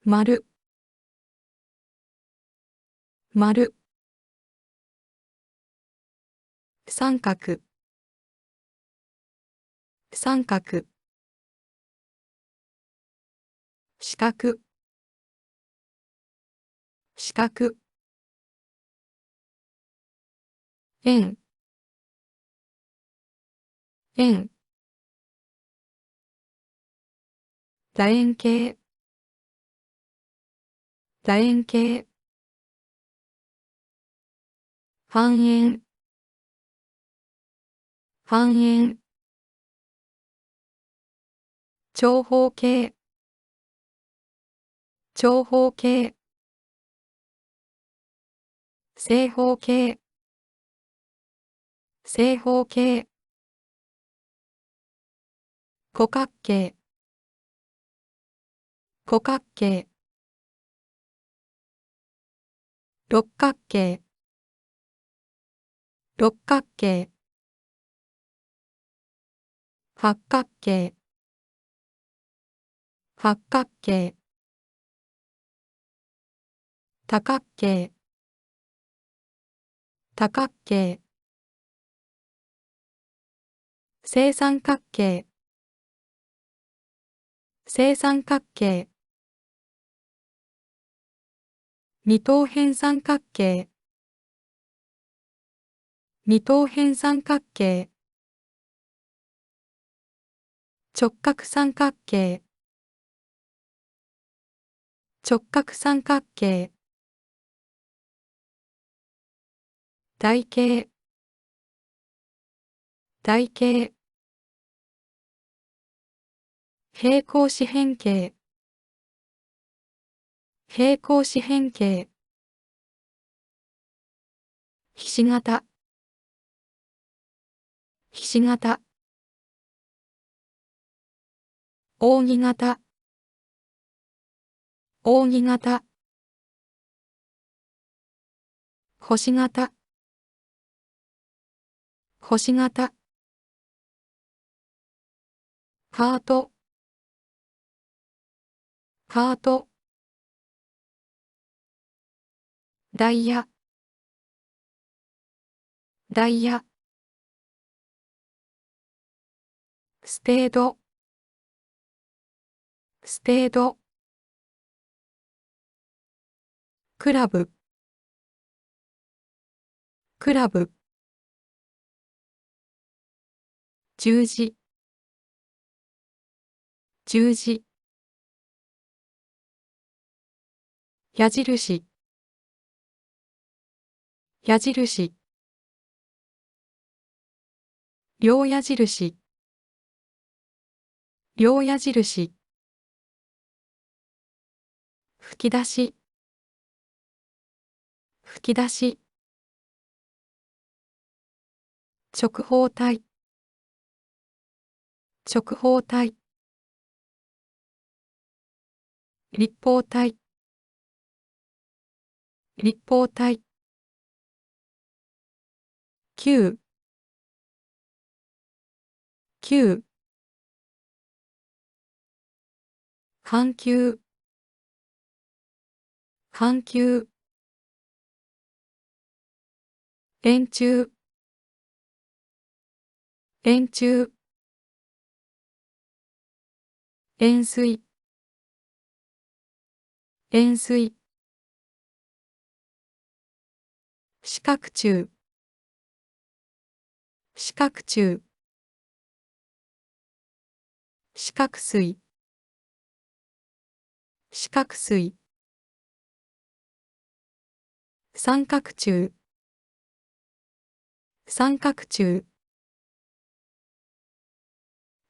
丸丸三角三角四角四角円円楕円形楕円形半円半円長方形長方形正方形正方形五角形五角形六角形六角形八角形八角形多角形多角形正三角形正三角形二等辺三角形二等辺三角形直角三角形直角三角形台形台形平行四辺形平行四辺形ひし形ひし形扇形扇形星形星形ハートハートダイヤダイヤスペードスペードクラブクラブ十字十字矢印矢印両矢印両矢印吹き出し吹き出し直方体直方体立方体立方体球球半球半球円柱円柱円錐円錐四角柱四角柱四角錐四角錐三角柱三角柱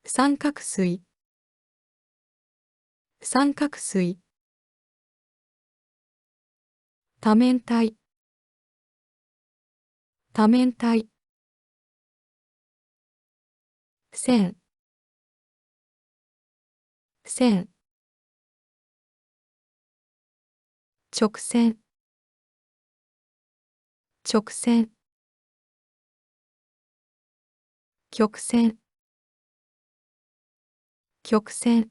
三角錐三角錐多面体多面体線線直線直線曲線曲線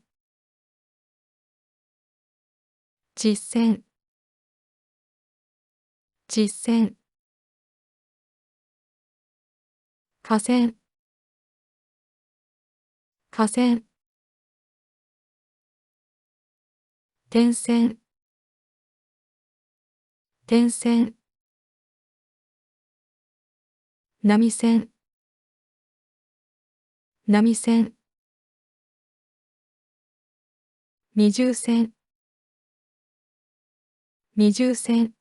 実践、実践、河川、河川、点線、点線、波線、波線、二重線、二重線、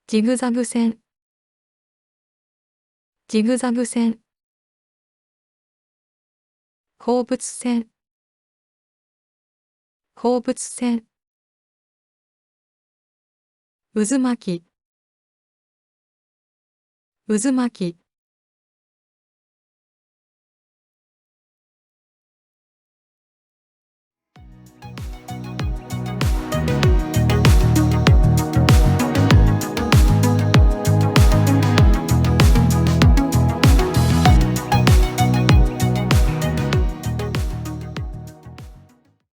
ジグザグ線、ジグザグ線、放物線、放物線、渦巻き、渦巻き、